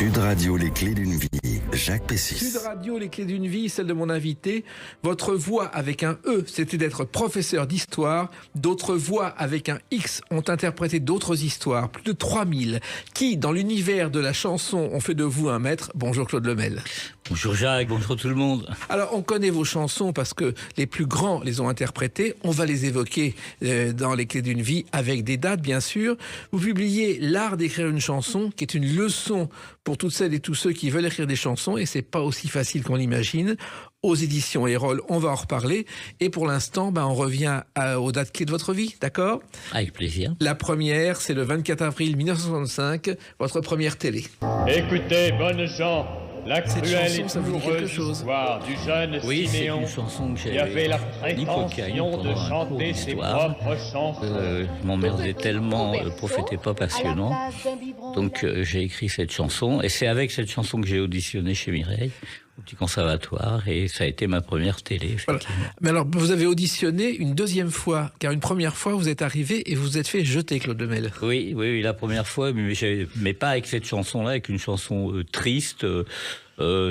Sud Radio, les clés d'une vie. Jacques Pessis. Sud Radio, les clés d'une vie, celle de mon invité. Votre voix avec un E, c'était d'être professeur d'histoire. D'autres voix avec un X ont interprété d'autres histoires, plus de 3000, qui, dans l'univers de la chanson, ont fait de vous un maître. Bonjour Claude Lemel. Bonjour Jacques, bonjour tout le monde. Alors, on connaît vos chansons parce que les plus grands les ont interprétées. On va les évoquer dans les clés d'une vie avec des dates, bien sûr. Vous publiez L'art d'écrire une chanson, qui est une leçon pour toutes celles et tous ceux qui veulent écrire des chansons, et c'est pas aussi facile qu'on l'imagine. Aux éditions Erol, on va en reparler. Et pour l'instant, on revient aux dates clés de votre vie, d'accord ? Avec plaisir. La première, c'est le 24 avril 1965, votre première télé. Écoutez, bonnes gens, la cruelle chanson, et ça vous dit quelque douloureuse chose histoire du jeune Oui, c'est Siméon une chanson que qui avait la prétention de chanter ses propres chansons. Je m'emmerdais tellement, le prof n'était pas passionnant. Donc j'ai écrit cette chanson, et c'est avec cette chanson que j'ai auditionné chez Mireille, au petit conservatoire, et ça a été ma première télé. Voilà. Mais alors, vous avez auditionné une deuxième fois, car une première fois, vous êtes arrivé et vous vous êtes fait jeter, Claude Lemel. Oui, la première fois, mais pas avec cette chanson-là, avec une chanson triste,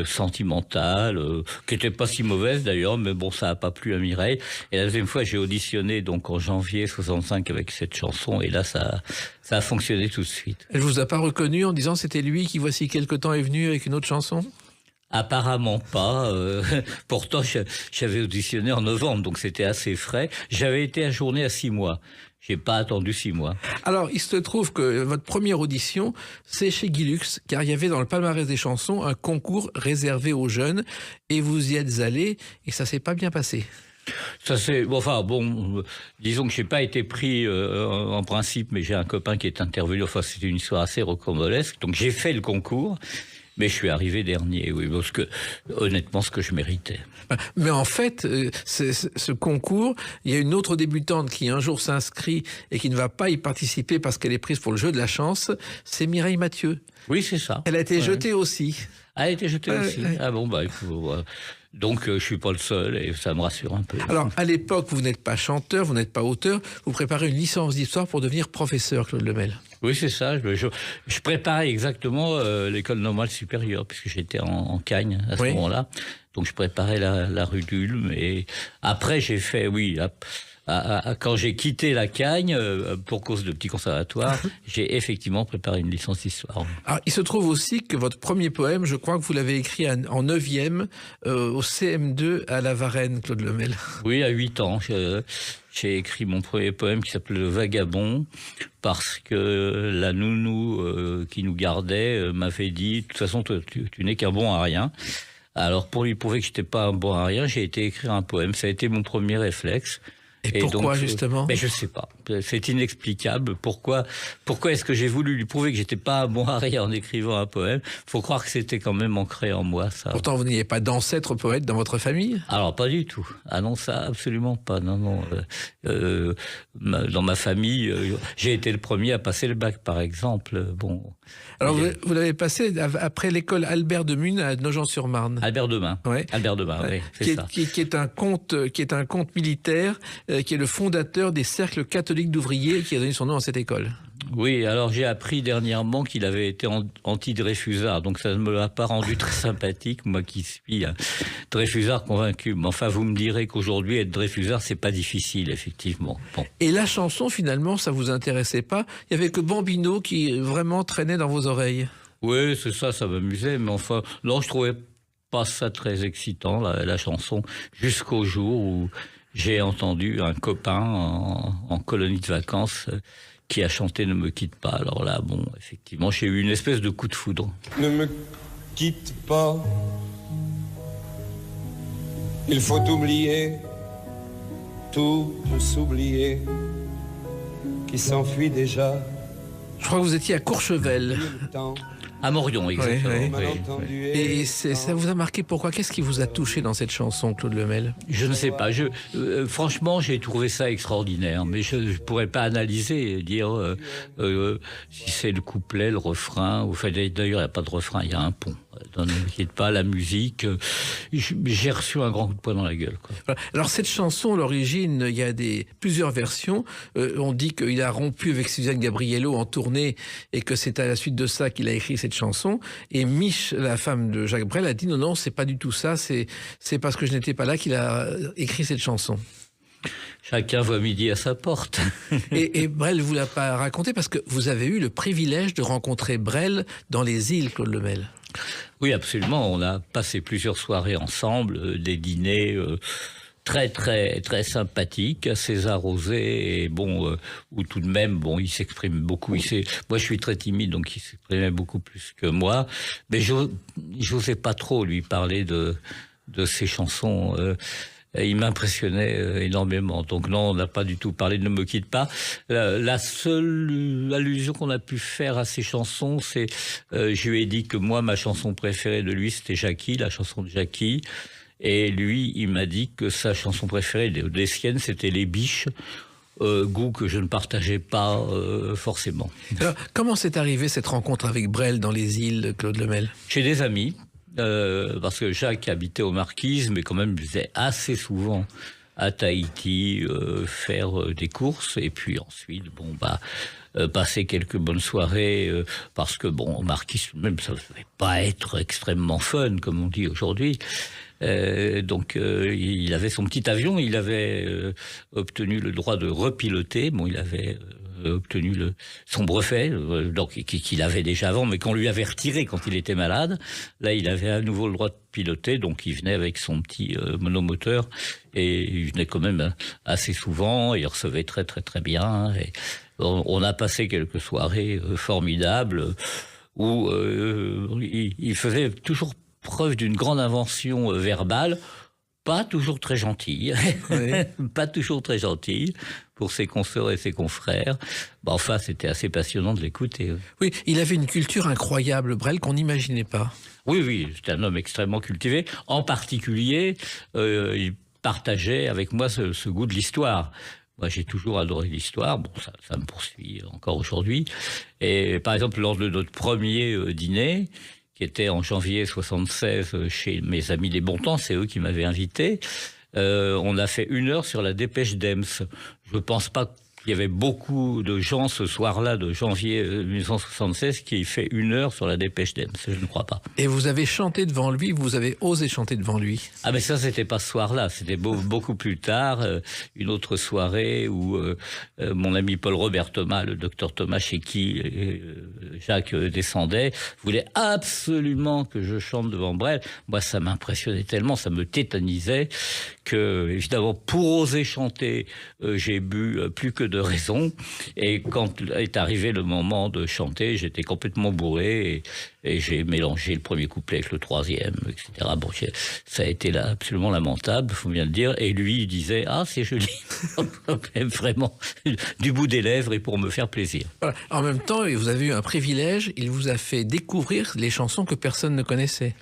sentimentale, qui était pas si mauvaise d'ailleurs, mais bon, ça a pas plu à Mireille. Et la deuxième fois, j'ai auditionné donc en janvier 65 avec cette chanson, et là, ça a fonctionné tout de suite. Elle vous a pas reconnu en disant c'était lui qui, voici quelque temps, est venu avec une autre chanson ? Apparemment pas. Pourtant, j'avais auditionné en novembre, donc c'était assez frais. J'avais été ajourné à 6 mois. J'ai pas attendu 6 mois. Alors, il se trouve que votre première audition, c'est chez Guy Lux, car il y avait dans le palmarès des chansons un concours réservé aux jeunes, et vous y êtes allé, et ça s'est pas bien passé. Ça c'est disons que j'ai pas été pris en principe, mais j'ai un copain qui est intervenu. Enfin, c'était une histoire assez rocambolesque. Donc j'ai fait le concours. Mais je suis arrivé dernier, oui, parce que, honnêtement, ce que je méritais. Mais en fait, ce concours, il y a une autre débutante qui un jour s'inscrit et qui ne va pas y participer parce qu'elle est prise pour le jeu de la chance, c'est Mireille Mathieu. Oui, c'est ça. Elle a été jetée aussi. Elle a été jetée aussi. Ouais. Ah bon, donc je suis pas le seul, et ça me rassure un peu. Alors, à l'époque, vous n'êtes pas chanteur, vous n'êtes pas auteur, vous préparez une licence d'histoire pour devenir professeur, Claude Lemel. Oui, c'est ça. Je préparais exactement l'école normale supérieure, puisque j'étais en Cagne à ce moment-là. Donc je préparais la rue d'Ulm. Et après, j'ai fait, quand j'ai quitté la Cagne, pour cause de petit conservatoire, j'ai effectivement préparé une licence d'histoire. Alors, il se trouve aussi que votre premier poème, je crois que vous l'avez écrit en 9e, au CM2 à la Varenne, Claude Lemel. Oui, à 8 ans. J'ai écrit mon premier poème qui s'appelait Le Vagabond, parce que la nounou qui nous gardait m'avait dit, de toute façon, tu n'es qu'un bon à rien. Alors, pour lui prouver que j'étais pas un bon à rien, j'ai été écrire un poème. Ça a été mon premier réflexe. Et pourquoi, donc, justement ? Mais je sais pas. C'est inexplicable. Pourquoi est-ce que j'ai voulu lui prouver que j'étais pas un bon à rien en écrivant un poème ? Faut croire que c'était quand même ancré en moi, ça. Pourtant, vous n'ayez pas d'ancêtre poète dans votre famille ? Alors, pas du tout. Ah non, ça, absolument pas. Non. Dans ma famille, j'ai été le premier à passer le bac, par exemple. Bon. Alors, vous l'avez passé après l'école Albert de Mun à Nogent-sur-Marne. Albert Demain. Ouais. Albert Demain, oui, c'est ça. Qui est un conte militaire, qui est le fondateur des cercles catholiques d'ouvriers, qui a donné son nom à cette école. Oui, alors j'ai appris dernièrement qu'il avait été anti-Dreyfusard, donc ça ne me l'a pas rendu très sympathique, moi qui suis un Dreyfusard convaincu. Mais enfin, vous me direz qu'aujourd'hui, être Dreyfusard, c'est pas difficile, effectivement. Bon. Et la chanson, finalement, ça vous intéressait pas ? Il y avait que Bambino qui vraiment traînait dans vos oreilles. Oui, c'est ça m'amusait, mais enfin, non, je trouvais pas ça très excitant, la chanson, jusqu'au jour où j'ai entendu un copain en colonie de vacances qui a chanté « Ne me quitte pas ». Alors là, bon, effectivement, j'ai eu une espèce de coup de foudre. Ne me quitte pas, il faut oublier, tout peut s'oublier, qui s'enfuit déjà. Je crois que vous étiez à Courchevel. À Morion, exactement. Oui. Et ça vous a marqué pourquoi ? Qu'est-ce qui vous a touché dans cette chanson, Claude Lemel ? Je ne sais pas. Franchement, j'ai trouvé ça extraordinaire, mais je ne pourrais pas analyser et dire si c'est le couplet, le refrain. D'ailleurs, il n'y a pas de refrain, il y a un pont. dans Ne me quitte pas, la musique. J'ai reçu un grand coup de poing dans la gueule, quoi. Voilà. Alors cette chanson, l'origine, il y a plusieurs versions. On dit qu'il a rompu avec Suzanne Gabriello en tournée et que c'est à la suite de ça qu'il a écrit cette chanson. Et Mich, la femme de Jacques Brel, a dit non, c'est pas du tout ça. C'est parce que je n'étais pas là qu'il a écrit cette chanson. Chacun voit midi à sa porte. et Brel vous l'a pas raconté parce que vous avez eu le privilège de rencontrer Brel dans les îles, Claude Lemel. Oui, absolument. On a passé plusieurs soirées ensemble, des dîners très très très sympathiques, assez arrosés, et bon, où tout de même, bon, il s'exprime beaucoup. Moi, je suis très timide, donc il s'exprimait beaucoup plus que moi. Mais j'osais pas trop lui parler de ses chansons. Il m'impressionnait énormément. Donc non, on n'a pas du tout parlé de Ne me quitte pas. La seule allusion qu'on a pu faire à ces chansons, c'est je lui ai dit que moi, ma chanson préférée de lui, c'était Jackie, la chanson de Jackie. Et lui, il m'a dit que sa chanson préférée, des siennes, c'était Les Biches. Goût que je ne partageais pas forcément. Alors, comment s'est arrivée cette rencontre avec Brel dans les îles, Claude Lemel? Chez des amis. Parce que Jacques habitait aux Marquises, mais quand même, il faisait assez souvent à Tahiti faire des courses, et puis ensuite, bon, passer quelques bonnes soirées, parce que, bon, aux Marquises, même, ça ne devait pas être extrêmement fun, comme on dit aujourd'hui. Donc, il avait son petit avion, il avait obtenu le droit de repiloter. Bon, il avait obtenu son brevet, donc qu'il avait déjà avant, mais qu'on lui avait retiré quand il était malade. Là, il avait à nouveau le droit de piloter, donc il venait avec son petit monomoteur, et il venait quand même assez souvent, il recevait très très très bien. Et on a passé quelques soirées formidables où il faisait toujours preuve d'une grande invention verbale, pas toujours très gentille, oui. Pas toujours très gentille pour ses consoeurs et ses confrères. Enfin, c'était assez passionnant de l'écouter. Oui, il avait une culture incroyable, Brel, qu'on n'imaginait pas. Oui, c'était un homme extrêmement cultivé. En particulier, il partageait avec moi ce goût de l'histoire. Moi, j'ai toujours adoré l'histoire. Bon, ça me poursuit encore aujourd'hui. Et par exemple, lors de notre premier dîner, qui était en janvier 76 chez mes amis des Bontemps, c'est eux qui m'avaient invité. On a fait 1 heure sur la dépêche d'Ems. Je pense pas qu'il y avait beaucoup de gens ce soir-là de janvier 1976 qui fait 1 heure sur la dépêche d'Ems. Je ne crois pas. Et vous avez chanté devant lui, vous avez osé chanter devant lui? Ah, mais ça, c'était pas ce soir-là. C'était beaucoup plus tard, une autre soirée où mon ami Paul-Robert Thomas, le docteur Thomas chez qui Jacques descendait, voulait absolument que je chante devant Brel. Moi, ça m'impressionnait tellement, ça me tétanisait que, évidemment, pour oser chanter, j'ai bu plus que de raison. Et quand est arrivé le moment de chanter, j'étais complètement bourré et j'ai mélangé le premier couplet avec le troisième, etc. Bon, ça a été là absolument lamentable, faut bien le dire. Et lui, il disait « Ah, c'est joli !» Vraiment, du bout des lèvres et pour me faire plaisir. Voilà. En même temps, vous avez eu un privilège, il vous a fait découvrir les chansons que personne ne connaissait.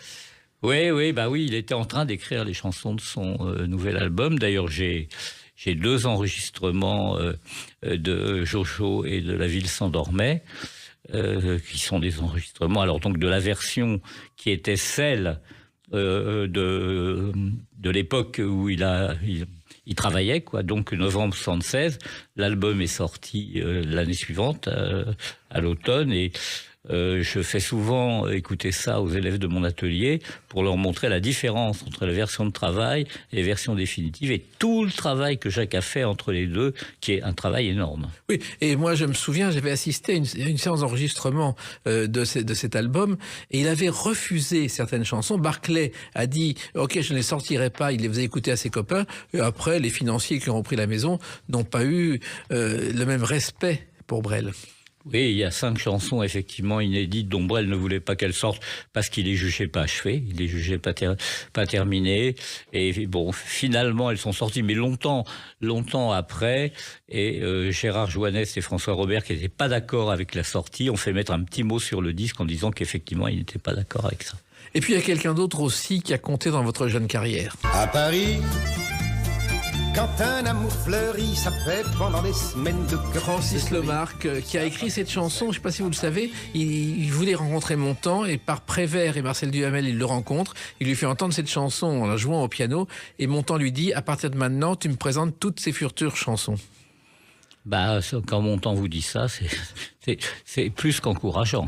Oui, il était en train d'écrire les chansons de son nouvel album. D'ailleurs, j'ai 2 enregistrements de Jojo et de La ville s'endormait, qui sont des enregistrements, alors donc de la version qui était celle de l'époque où il travaillait, quoi. Donc novembre 76, l'album est sorti l'année suivante, à l'automne, et je fais souvent écouter ça aux élèves de mon atelier pour leur montrer la différence entre la version de travail et les versions définitives et tout le travail que Jacques a fait entre les deux, qui est un travail énorme. Oui, et moi je me souviens, j'avais assisté à une séance d'enregistrement de cet album et il avait refusé certaines chansons. Barclay a dit « Ok, je ne les sortirai pas », il les faisait écouter à ses copains. Et après, les financiers qui ont repris la maison n'ont pas eu le même respect pour Brel. Oui, il y a 5 chansons effectivement inédites dont Brel ne voulait pas qu'elles sortent parce qu'il les jugeait pas achevées, il les jugeait pas terminées. Et bon, finalement, elles sont sorties, mais longtemps après. Et Gérard Joannès et François Robert, qui n'étaient pas d'accord avec la sortie, ont fait mettre un petit mot sur le disque en disant qu'effectivement, ils n'étaient pas d'accord avec ça. Et puis il y a quelqu'un d'autre aussi qui a compté dans votre jeune carrière. À Paris, Quand un amour fleurit, ça fait pendant des semaines de cœur. Francis Lemarque, qui a écrit cette chanson, je ne sais pas si vous le savez, il voulait rencontrer Montand et par Prévert et Marcel Duhamel, il le rencontre. Il lui fait entendre cette chanson en la jouant au piano et Montand lui dit, à partir de maintenant, tu me présentes toutes ces futures chansons. Bah, quand Montand vous dit ça, c'est plus qu'encourageant.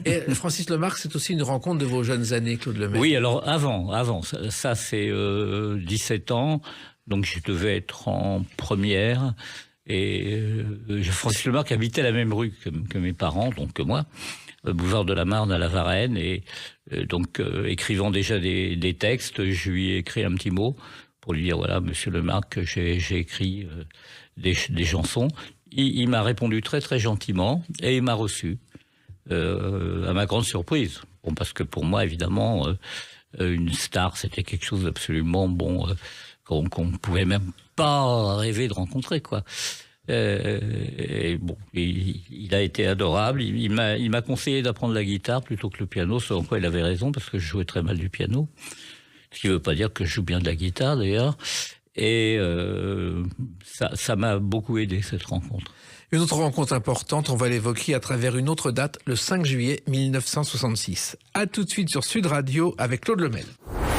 Et Francis Lemarque, c'est aussi une rencontre de vos jeunes années, Claude Lemel. Oui, alors avant, ça c'est 17 ans, donc je devais être en première, et Francis Lemarque habitait la même rue que mes parents, donc que moi, boulevard de la Marne à La Varenne, et donc écrivant déjà des textes, je lui ai écrit un petit mot pour lui dire, voilà, monsieur Lemarque, j'ai écrit des chansons. Il m'a répondu très très gentiment et il m'a reçu, à ma grande surprise. Bon, parce que pour moi, évidemment, une star, c'était quelque chose d'absolument qu'on ne pouvait même pas rêver de rencontrer, quoi. Et bon, il a été adorable. Il m'a conseillé d'apprendre la guitare plutôt que le piano, selon quoi il avait raison, parce que je jouais très mal du piano. Ce qui ne veut pas dire que je joue bien de la guitare, d'ailleurs. Et ça m'a beaucoup aidé, cette rencontre. Une autre rencontre importante, on va l'évoquer à travers une autre date, le 5 juillet 1966. A tout de suite sur Sud Radio avec Claude Lemel.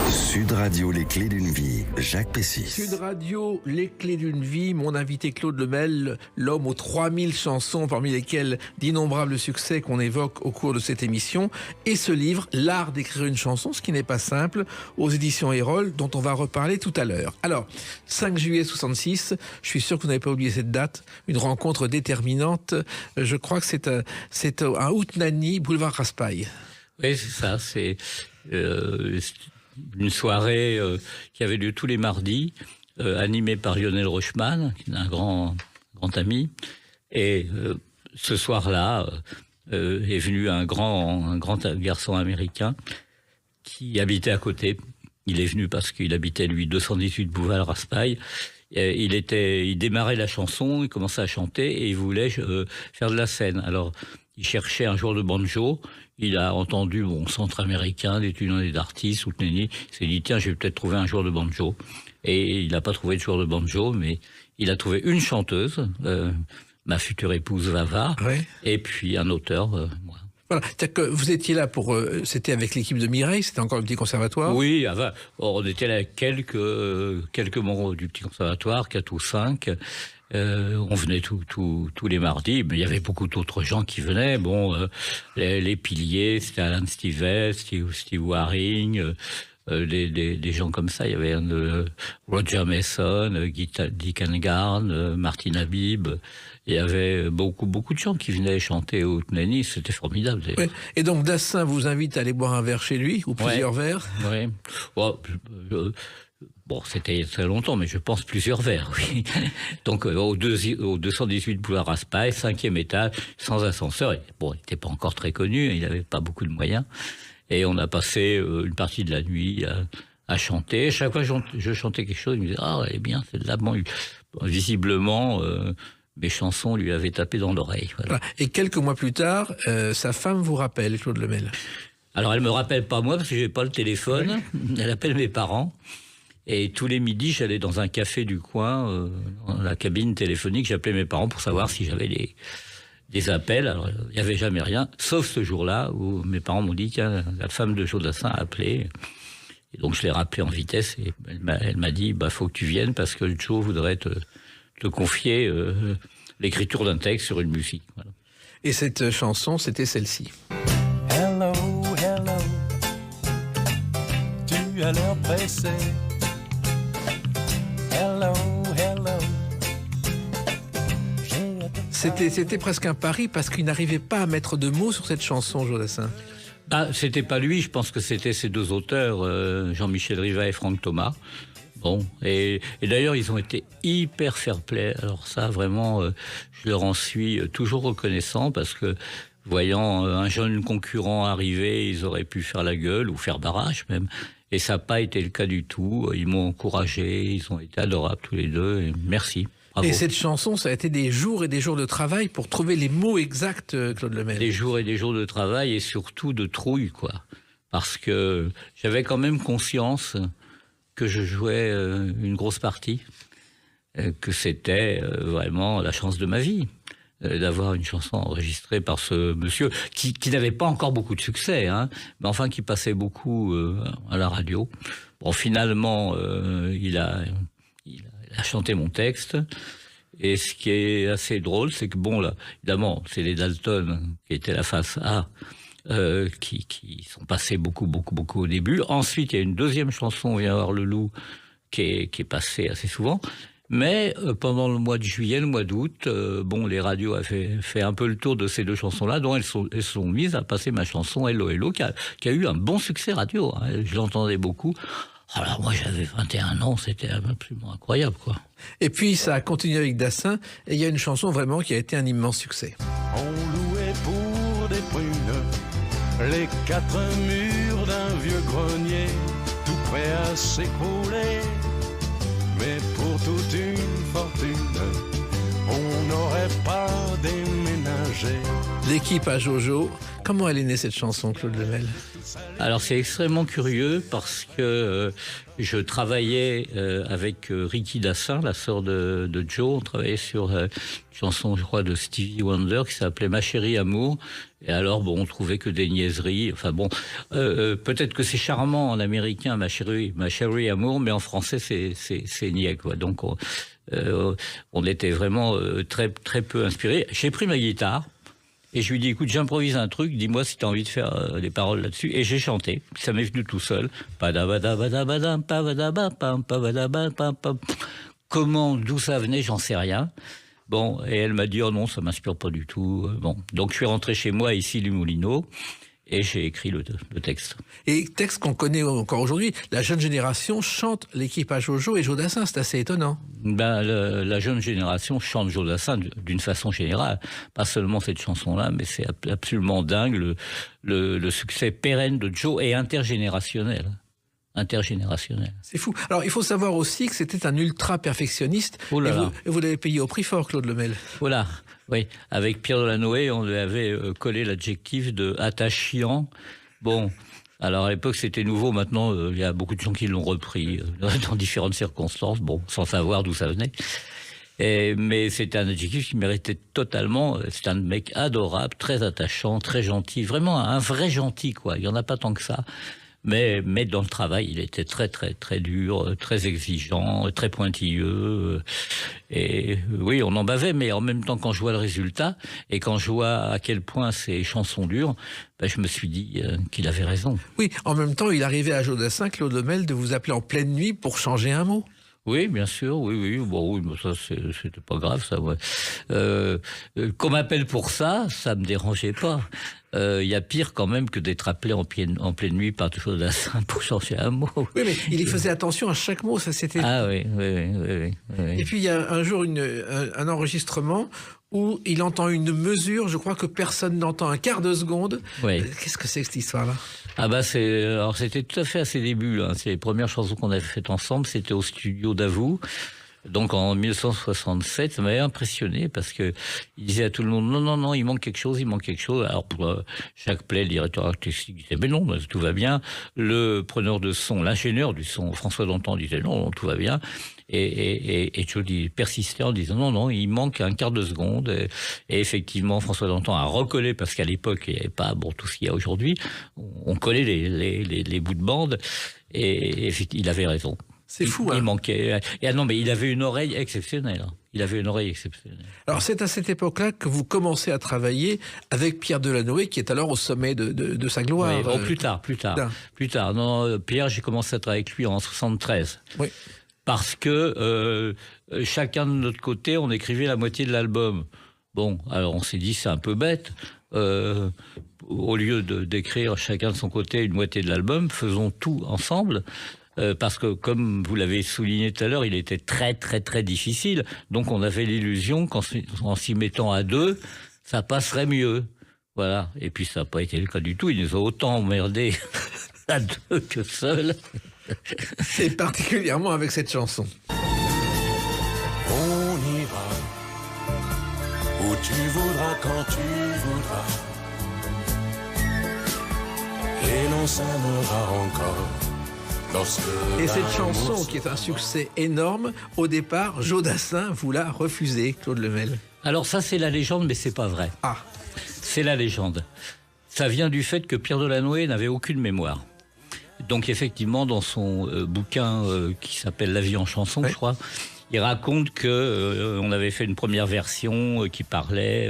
Sud Radio, les clés d'une vie, Jacques Pessis. Sud Radio, les clés d'une vie, mon invité Claude Lemel, l'homme aux 3000 chansons, parmi lesquelles d'innombrables succès qu'on évoque au cours de cette émission, et ce livre, L'art d'écrire une chanson, ce qui n'est pas simple, aux éditions Erol, dont on va reparler tout à l'heure. Alors, 5 juillet 66, je suis sûr que vous n'avez pas oublié cette date, une rencontre déterminante, je crois que c'est un Outnani, boulevard Raspail. Oui, c'est ça, c'est une soirée qui avait lieu tous les mardis, animée par Lionel Rochman, qui est un grand ami. Et ce soir-là, est venu un grand garçon américain qui habitait à côté. Il est venu parce qu'il habitait, lui, 218 boulevard Raspail. Il démarrait la chanson, il commençait à chanter et il voulait faire de la scène. Alors, il cherchait un joueur de banjo. Il a entendu centre américain d'étudiants et d'artistes, Outnani. Il s'est dit, tiens, je vais peut-être trouver un joueur de banjo. Et il n'a pas trouvé de joueur de banjo, mais il a trouvé une chanteuse, ma future épouse Vava, ouais. Et puis un auteur, moi. Voilà, c'est-à-dire que vous étiez là c'était avec l'équipe de Mireille, c'était encore le petit conservatoire. Oui, on était là avec quelques membres du petit conservatoire, 4 ou 5. On venait tous les mardis, mais il y avait beaucoup d'autres gens qui venaient. Les piliers, c'était Alan Stivell, Steve Waring, des gens comme ça. Il y avait Roger Mason, Dick Angarn, Martin Habib. Il y avait beaucoup de gens qui venaient chanter au Outnani, c'était formidable. Ouais. Et donc Dassin vous invite à aller boire un verre chez lui, ou plusieurs verres. Oui. Bon, c'était très longtemps, mais je pense plusieurs verres, oui. Donc, au 218 boulevard Raspail, 5e étage, sans ascenseur. Bon, il n'était pas encore très connu, il n'avait pas beaucoup de moyens. Et on a passé une partie de la nuit à chanter. Chaque fois que je chantais quelque chose, il me disait « Ah, elle est bien, c'est de la bonne. » Visiblement, mes chansons lui avaient tapé dans l'oreille. Voilà. Et quelques mois plus tard, sa femme vous rappelle, Claude Lemel. Alors, elle me rappelle pas moi, parce que je n'ai pas le téléphone. Oui. Elle appelle mes parents. Et tous les midis, j'allais dans un café du coin, dans la cabine téléphonique, j'appelais mes parents pour savoir si j'avais des appels. Alors, il n'y avait jamais rien, sauf ce jour-là où mes parents m'ont dit que la femme de Jodassin a appelé. Et donc, je l'ai rappelé en vitesse et elle m'a dit, faut que tu viennes parce que Joe voudrait te confier l'écriture d'un texte sur une musique. Voilà. Et cette chanson, c'était celle-ci. Hello, hello, tu as l'air pressé. Hello, hello. C'était presque un pari parce qu'il n'arrivait pas à mettre de mots sur cette chanson, Jodassin. C'était pas lui, je pense que c'était ces deux auteurs, Jean-Michel Riva et Franck Thomas. Bon, et d'ailleurs, ils ont été hyper fair-play. Alors ça, vraiment, je leur en suis toujours reconnaissant parce que, voyant un jeune concurrent arriver, ils auraient pu faire la gueule ou faire barrage même. Et ça n'a pas été le cas du tout. Ils m'ont encouragé, ils ont été adorables tous les deux. Et merci. Bravo. Et cette chanson, ça a été des jours et des jours de travail pour trouver les mots exacts, Claude Lemel. Des jours et des jours de travail et surtout de trouille, quoi. Parce que j'avais quand même conscience que je jouais une grosse partie. que c'était vraiment la chance de ma vie. D'avoir une chanson enregistrée par ce monsieur qui n'avait pas encore beaucoup de succès, hein, mais enfin qui passait beaucoup à la radio. Bon, finalement, il a chanté mon texte. Et ce qui est assez drôle, c'est que bon, là, évidemment, c'est les Dalton qui étaient la face A, qui sont passés beaucoup au début. Ensuite, il y a une deuxième chanson, Viens voir le loup, qui est passée assez souvent. Mais pendant le mois de juillet, le mois d'août, les radios avaient fait un peu le tour de ces deux chansons-là, dont elles sont mises à passer ma chanson Hello Hello, qui a eu un bon succès radio. Hein. Je l'entendais beaucoup. Alors moi, j'avais 21 ans, c'était absolument incroyable, quoi. Et puis ça a continué avec Dassin, et il y a une chanson vraiment qui a été un immense succès. On louait pour des prunes les 4 murs d'un vieux grenier, tout prêt à s'écrouler. Mais pour toute une fortune, on n'aurait pas déménagé. L'équipe à Jojo, comment elle est née cette chanson, Claude Lemel? Alors c'est extrêmement curieux parce que je travaillais avec Ricky Dassin, la sœur de Joe. On travaillait sur une chanson, je crois, de Stevie Wonder qui s'appelait Ma chérie amour. Et alors, bon, on trouvait que des niaiseries. Enfin bon, peut-être que c'est charmant en américain, ma chérie amour, mais en français c'est niais, quoi. Donc on était vraiment très peu inspirés. J'ai pris ma guitare. Et je lui dis, écoute, j'improvise un truc, dis-moi si tu as envie de faire des paroles là-dessus. Et j'ai chanté, ça m'est venu tout seul. Comment, d'où ça venait, j'en sais rien. Bon, et elle m'a dit, oh non, ça m'inspire pas du tout. Bon, donc je suis rentré chez moi, ici, les Moulineaux, et j'ai écrit le texte. Et texte qu'on connaît encore aujourd'hui, la jeune génération chante l'équipe à Jojo et Joe Dassin, c'est assez étonnant. La jeune génération chante Joe Dassin d'une façon générale, pas seulement cette chanson-là, mais c'est absolument dingue le succès pérenne de Joe et intergénérationnel. C'est fou. Alors, il faut savoir aussi que c'était un ultra-perfectionniste. Oh là là. Et vous l'avez payé au prix fort, Claude Lemel. Voilà. Oui, avec Pierre Delanoë, on lui avait collé l'adjectif de attachant. Bon, alors à l'époque c'était nouveau, maintenant il y a beaucoup de gens qui l'ont repris dans différentes circonstances, bon, sans savoir d'où ça venait. Mais c'était un adjectif qui méritait totalement. C'est un mec adorable, très attachant, très gentil, vraiment un vrai gentil, quoi. Il y en a pas tant que ça. Mais dans le travail, il était très dur, très exigeant, très pointilleux. Et oui, on en bavait, mais en même temps, quand je vois le résultat et quand je vois à quel point ces chansons durent, je me suis dit qu'il avait raison. Oui, en même temps, il arrivait à Joe Dassin, Claude Lemel, de vous appeler en pleine nuit pour changer un mot. Oui, bien sûr, oui. Bon, oui, mais ça, c'était pas grave, ça, ouais. Qu'on m'appelle pour ça me dérangeait pas. Il y a pire quand même que d'être appelé en pleine nuit par Joe Dassin pour changer un mot. Oui, mais il y faisait attention à chaque mot, ça c'était... Ah oui. Et puis il y a un jour un enregistrement où il entend une mesure, je crois que personne n'entend, un quart de seconde. Oui. Qu'est-ce que c'est que cette histoire-là? Alors c'était tout à fait à ses débuts, hein. C'est les premières chansons qu'on avait faites ensemble, c'était au studio d'Avou. Donc en 1967, ça m'avait impressionné parce que il disait à tout le monde non, il manque quelque chose. Alors pour chaque play, le directeur artistique disait mais non, tout va bien. Le preneur de son, l'ingénieur du son, François Dantan, disait non, tout va bien. Et Jody persistait en disant non, il manque un quart de seconde. Et effectivement, François Dantan a recollé parce qu'à l'époque il n'y avait pas tout ce qu'il y a aujourd'hui. On collait les bouts de bande et il avait raison. C'est fou, hein. Il manquait. Mais il avait une oreille exceptionnelle. Alors c'est à cette époque-là que vous commencez à travailler avec Pierre Delanoë, qui est alors au sommet de sa gloire. Oui, plus tard. Non, Pierre, j'ai commencé à travailler avec lui en 73. Oui. Parce que chacun de notre côté, on écrivait la moitié de l'album. Bon, alors on s'est dit c'est un peu bête. Au lieu d'écrire chacun de son côté une moitié de l'album, faisons tout ensemble. Parce que, comme vous l'avez souligné tout à l'heure, il était très difficile. Donc, on avait l'illusion qu'en s'y mettant à deux, ça passerait mieux. Voilà. Et puis, ça n'a pas été le cas du tout. Il nous a autant emmerdés à deux que seuls. Et particulièrement avec cette chanson. On ira où tu voudras, quand tu voudras. Et l'on s'aimera encore Et cette chanson, qui est un succès énorme, au départ, Joe Dassin vous l'a refusée, Claude Lemel. Alors ça, c'est la légende, mais c'est pas vrai. Ah. C'est la légende. Ça vient du fait que Pierre Delanoë n'avait aucune mémoire. Donc effectivement, dans son bouquin qui s'appelle La vie en chanson, je crois, il raconte que on avait fait une première version qui parlait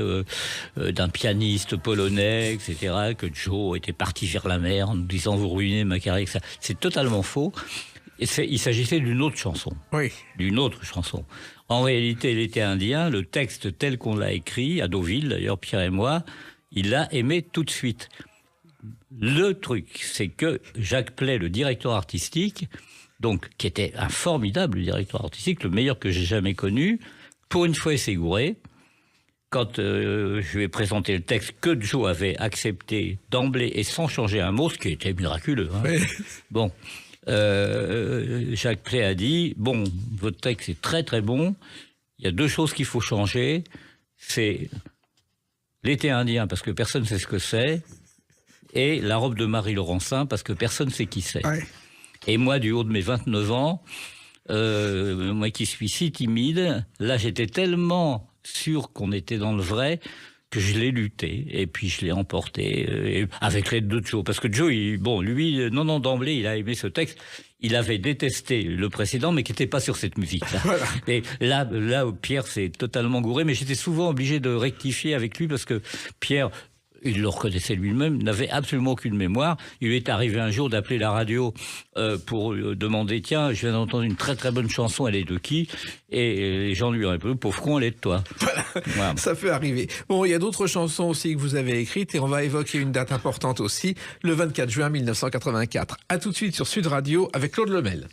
d'un pianiste polonais, etc., que Joe était parti vers la mer en nous disant « vous ruinez ma carrière ». C'est totalement faux. Et il s'agissait d'une autre chanson. Oui. D'une autre chanson. En réalité, il était indien. Le texte tel qu'on l'a écrit, à Deauville d'ailleurs, Pierre et moi, il l'a aimé tout de suite. Le truc, c'est que Jacques Pley, le directeur artistique, donc qui était un formidable directeur artistique, le meilleur que j'ai jamais connu, pour une fois il s'est gouré. Quand je lui ai présenté le texte que Joe avait accepté d'emblée et sans changer un mot, ce qui était miraculeux. Hein. Oui. Bon, Jacques Pley a dit, bon, votre texte est très très bon, il y a deux choses qu'il faut changer, c'est l'été indien, parce que personne ne sait ce que c'est, et la robe de Marie Laurencin, parce que personne ne sait qui c'est. Ouais. Et moi, du haut de mes 29 ans, moi qui suis si timide, là j'étais tellement sûr qu'on était dans le vrai que je l'ai lutté, et puis je l'ai emporté avec l'aide de Joe. Parce que Joe, lui, d'emblée, il a aimé ce texte. Il avait détesté le précédent, mais qui n'était pas sur cette musique-là. Voilà. Et là, Pierre s'est totalement gouré, mais j'étais souvent obligé de rectifier avec lui, parce que Pierre, il le reconnaissait lui-même, n'avait absolument aucune mémoire. Il lui est arrivé un jour d'appeler la radio pour demander « Tiens, je viens d'entendre une très très bonne chanson, elle est de qui ?» Et les gens lui ont répondu « Pauvre con, elle est de toi. » Voilà. Ça peut arriver. Bon, il y a d'autres chansons aussi que vous avez écrites et on va évoquer une date importante aussi, le 24 juin 1984. À tout de suite sur Sud Radio avec Claude Lemel.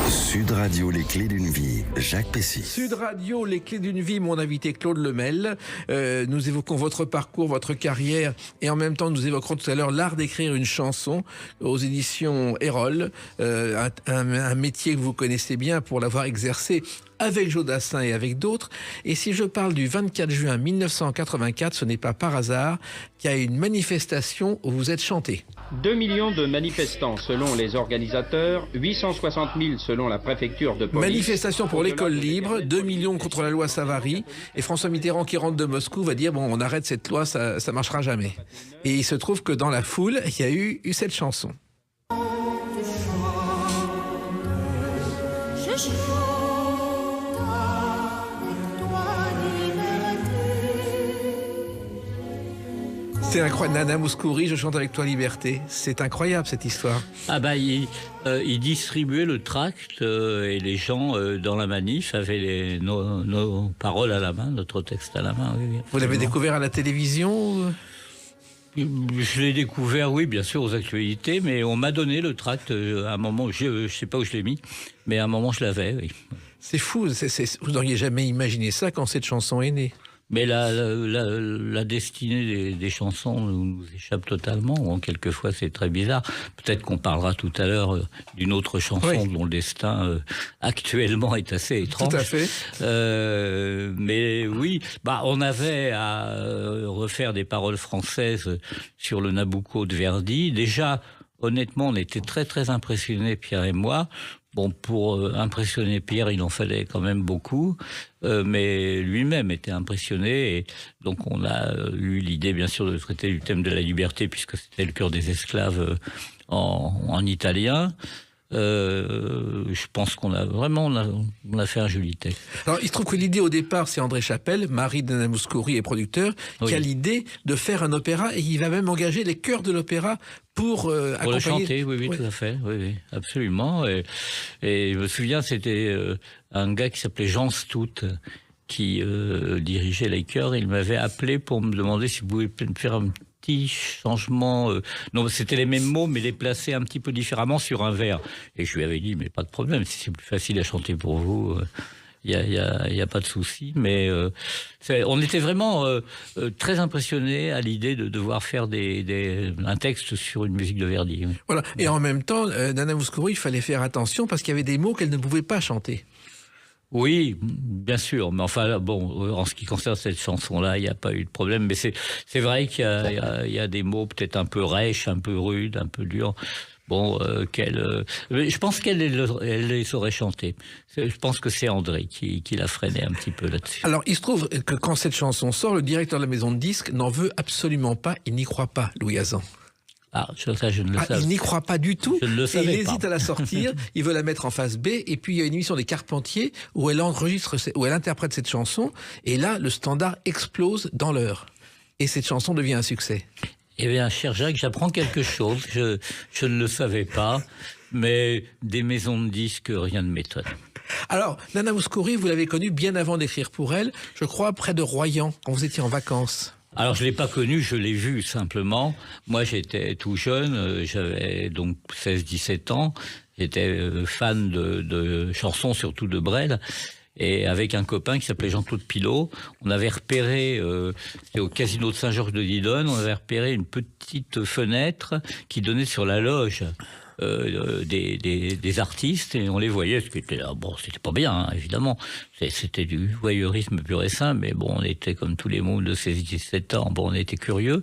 Sud Radio, les clés d'une vie, Jacques Pessy. Sud Radio, les clés d'une vie, mon invité Claude Lemel. Nous évoquons votre parcours, votre carrière et en même temps nous évoquerons tout à l'heure l'art d'écrire une chanson aux éditions Erol, un métier que vous connaissez bien pour l'avoir exercé avec Joe Dassin et avec d'autres. Et si je parle du 24 juin 1984, ce n'est pas par hasard qu'il y a une manifestation où vous êtes chanté. 2 millions de manifestants selon les organisateurs, 860 000 selon la préfecture de police. Manifestation pour l'école libre, 2 millions contre la loi Savary. Et François Mitterrand qui rentre de Moscou va dire, bon, on arrête cette loi, ça marchera jamais. Et il se trouve que dans la foule, il y a eu cette chanson. C'est incroyable, Nana Mouskouri, je chante avec toi Liberté. C'est incroyable cette histoire. Ah bah il distribuait le tract et les gens dans la manif avaient nos paroles à la main, notre texte à la main. Oui, vous l'avez découvert à la télévision Je l'ai découvert, oui, bien sûr, aux actualités, mais on m'a donné le tract à un moment, je sais pas où je l'ai mis, mais à un moment je l'avais, oui. C'est fou, vous n'auriez jamais imaginé ça quand cette chanson est née. Mais la destinée des chansons nous échappe totalement. Quelquefois, c'est très bizarre. Peut-être qu'on parlera tout à l'heure d'une autre chanson dont le destin actuellement est assez étrange. Tout à fait. Mais oui, on avait à refaire des paroles françaises sur le Nabucco de Verdi. Déjà, honnêtement, on était très très impressionnés, Pierre et moi. Bon, pour impressionner Pierre, il en fallait quand même beaucoup, mais lui-même était impressionné. Et donc, on a eu l'idée, bien sûr, de traiter du thème de la liberté, puisque c'était le cœur des esclaves en italien. Je pense qu'on a vraiment on a fait un joli texte. Alors il se trouve que l'idée au départ c'est André Chapelle, mari de Nana Mouskouri et producteur, qui a l'idée de faire un opéra et il va même engager les chœurs de l'opéra pour accompagner. Le chanter, oui, tout à fait, oui, absolument. Et je me souviens, c'était un gars qui s'appelait Jean Stout qui dirigeait les chœurs. Il m'avait appelé pour me demander si vous pouvez me faire un petit changement. Non, c'était les mêmes mots, mais les placer un petit peu différemment sur un vers. Et je lui avais dit, mais pas de problème, si c'est plus facile à chanter pour vous, il y a pas de souci. Mais on était vraiment très impressionnés à l'idée de devoir faire un texte sur une musique de Verdi. Oui. Voilà. Et en même temps, Nana Mouskouri, il fallait faire attention parce qu'il y avait des mots qu'elle ne pouvait pas chanter. Oui, bien sûr, mais enfin bon, en ce qui concerne cette chanson-là, il n'y a pas eu de problème. Mais c'est vrai qu'il y a des mots peut-être un peu rêches, un peu rudes, un peu durs. Bon, je pense qu'elle les aurait chantés. Je pense que c'est André qui l'a freiné un petit peu là-dessus. Alors, il se trouve que quand cette chanson sort, le directeur de la maison de disques n'en veut absolument pas. Il n'y croit pas, Louis Hazan. Ah, ça, je ne le savais. Il n'y croit pas du tout. Je ne le savais pas. Il hésite à la sortir. Il veut la mettre en face B. Et puis, il y a une émission des Carpentiers où elle interprète cette chanson. Et là, le standard explose dans l'heure. Et cette chanson devient un succès. Eh bien, cher Jacques, j'apprends quelque chose. Je ne le savais pas. Mais des maisons de disques, rien ne m'étonne. Alors, Nana Mouskouri, vous l'avez connue bien avant d'écrire pour elle. Je crois près de Royan, quand vous étiez en vacances. Alors, je ne l'ai pas connu, je l'ai vu simplement. Moi, j'étais tout jeune, j'avais donc 16-17 ans. J'étais fan de chansons, surtout de Brel. Et avec un copain qui s'appelait Jean-Claude Pilot, on avait repéré, c'était au casino de Saint-Georges-de-Didonne, on avait repéré une petite fenêtre qui donnait sur la loge des artistes, et on les voyait, ce qui était là. Bon, c'était pas bien, hein, évidemment. C'était du voyeurisme pur et simple, mais bon, on était comme tous les mômes de 16-17 ans, bon, on était curieux.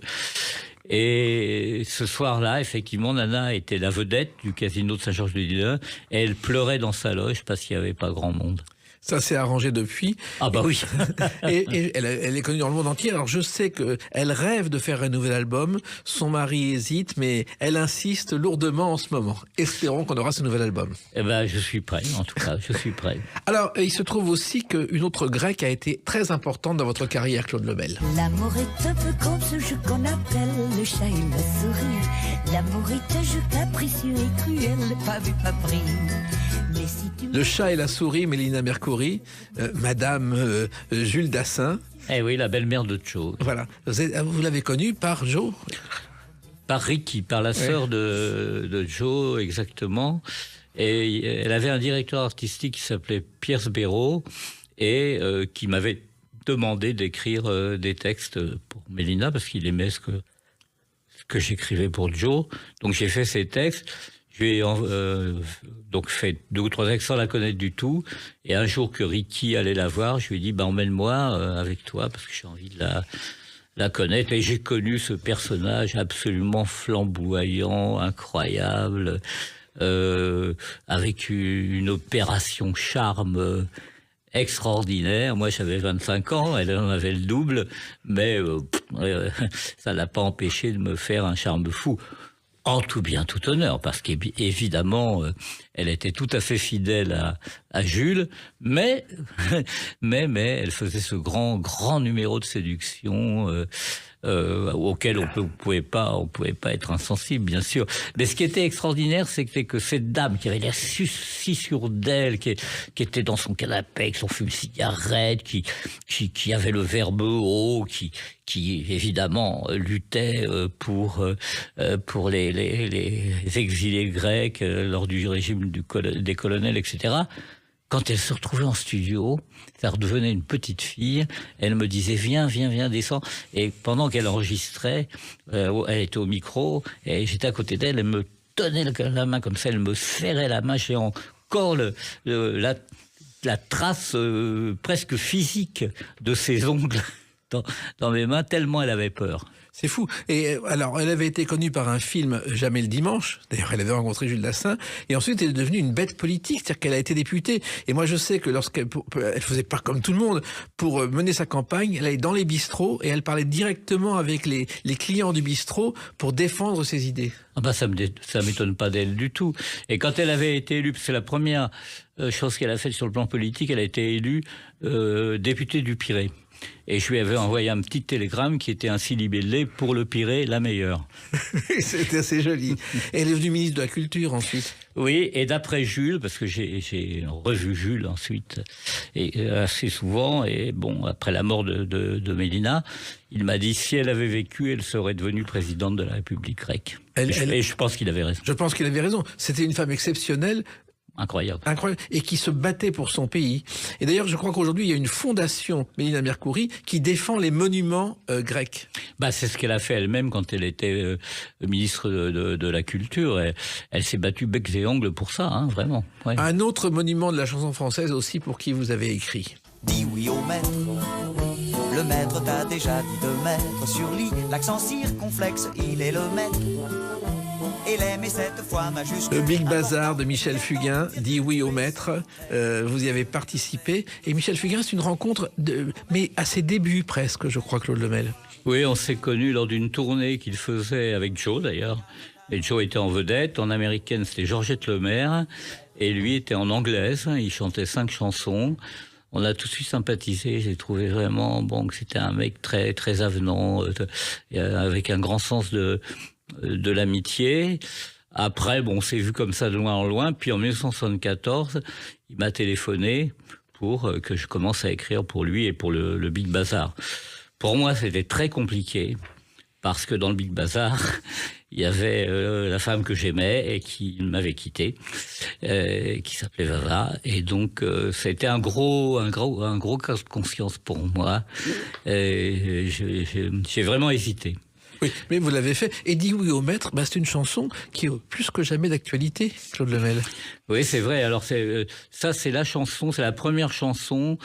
Et ce soir-là, effectivement, Nana était la vedette du casino de Saint-Georges-de-Didonne, et elle pleurait dans sa loge parce qu'il n'y avait pas grand monde. Ça s'est arrangé depuis. Ah bah oui. et elle est connue dans le monde entier. Alors je sais qu'elle rêve de faire un nouvel album. Son mari hésite, mais elle insiste lourdement en ce moment. Espérons qu'on aura ce nouvel album. Eh ben, je suis prêt, en tout cas, je suis prêt. Alors, il se trouve aussi qu'une autre grecque a été très importante dans votre carrière, Claude Lebel. L'amour est un peu comme ce jeu qu'on appelle le chat et la souris. L'amour est un jeu capricieux et cruel, pas vu, pas pris. Le chat et la souris, Mélina Mercouri, Madame Jules Dassin. Eh oui, la belle-mère de Joe. Voilà. Vous l'avez connue par Joe ? Par Ricky, par la sœur de Joe, exactement. Et elle avait un directeur artistique qui s'appelait Pierce Béraud et qui m'avait demandé d'écrire des textes pour Mélina parce qu'il aimait ce que j'écrivais pour Joe. Donc j'ai fait ces textes. Je lui ai donc fait 2 ou 3 textes sans la connaître du tout. Et un jour que Ricky allait la voir, je lui ai dit emmène-moi avec toi parce que j'ai envie de la connaître. Et j'ai connu ce personnage absolument flamboyant, incroyable, avec une opération charme extraordinaire. Moi, j'avais 25 ans, elle en avait le double, mais ça l'a pas empêché de me faire un charme fou. En tout bien, tout honneur, parce qu'évidemment, elle était tout à fait fidèle à Jules, mais elle faisait ce grand numéro de séduction auquel on pouvait pas être insensible, bien sûr. Mais ce qui était extraordinaire, c'était que cette dame qui avait l'air si sûre d'elle, qui était dans son canapé avec son fume-cigarette, qui avait le verbe haut, qui évidemment luttait pour les exilés grecs lors du régime des colonels, etc. Quand elle se retrouvait en studio, ça redevenait une petite fille. Elle me disait viens, descends. Et pendant qu'elle enregistrait, elle était au micro et j'étais à côté d'elle. Elle me tenait la main comme ça, elle me serrait la main. J'ai encore la trace presque physique de ses ongles dans mes mains, tellement elle avait peur. C'est fou. Et alors, elle avait été connue par un film Jamais le dimanche. D'ailleurs, elle avait rencontré Jules Dassin. Et ensuite, elle est devenue une bête politique. C'est-à-dire qu'elle a été députée. Et moi, je sais que lorsqu'elle faisait pas comme tout le monde, pour mener sa campagne, elle allait dans les bistrots et elle parlait directement avec les clients du bistrot pour défendre ses idées. Ah bah ça m'étonne pas d'elle du tout. Et quand elle avait été élue, c'est la première chose qu'elle a faite sur le plan politique, elle a été élue députée du Pirée. Et je lui avais envoyé un petit télégramme qui était ainsi libellé pour le Pirée, la meilleure. C'était assez joli. Et elle est devenue ministre de la Culture ensuite. Oui, et d'après Jules, parce que j'ai revu Jules ensuite, et assez souvent, et bon, après la mort de Mélina, il m'a dit si elle avait vécu, elle serait devenue présidente de la République grecque. Et je pense qu'il avait raison. Je pense qu'il avait raison. C'était une femme exceptionnelle. Incroyable. Et qui se battait pour son pays. Et d'ailleurs, je crois qu'aujourd'hui, il y a une fondation, Mélina Mercouri, qui défend les monuments grecs. Bah, c'est ce qu'elle a fait elle-même quand elle était ministre de la Culture. Elle s'est battue bec et ongles pour ça, hein, vraiment. Ouais. Un autre monument de la chanson française aussi pour qui vous avez écrit. Dis oui au maître. Le maître t'a déjà dit de mettre sur lit l'accent circonflexe, il est le maître. et l'aimer cette fois majuscule. Le Big Bazar de Michel Fugain, dit oui au maître. Vous y avez participé. Et Michel Fugain, c'est une rencontre, mais à ses débuts presque, je crois, Claude Lemel. Oui, on s'est connus lors d'une tournée qu'il faisait avec Joe d'ailleurs. Et Joe était en vedette. En américaine, c'était Georgette Lemaire. Et lui était en anglaise. Il chantait 5 chansons. On a tout de suite sympathisé. J'ai trouvé vraiment que c'était un mec très, très avenant, avec un grand sens de l'amitié. Après, on s'est vu comme ça de loin en loin. Puis en 1974, il m'a téléphoné pour que je commence à écrire pour lui et pour le Big Bazar. Pour moi, c'était très compliqué parce que dans le Big Bazar, il y avait la femme que j'aimais et qui m'avait quitté, qui s'appelait Vava. Et donc, c'était un gros cas de conscience pour moi. J'ai vraiment hésité. Oui, mais vous l'avez fait. Et dit oui au maître, c'est une chanson qui est plus que jamais d'actualité, Claude Lemel. Oui, c'est vrai. Alors, ça, c'est la chanson, c'est la première chanson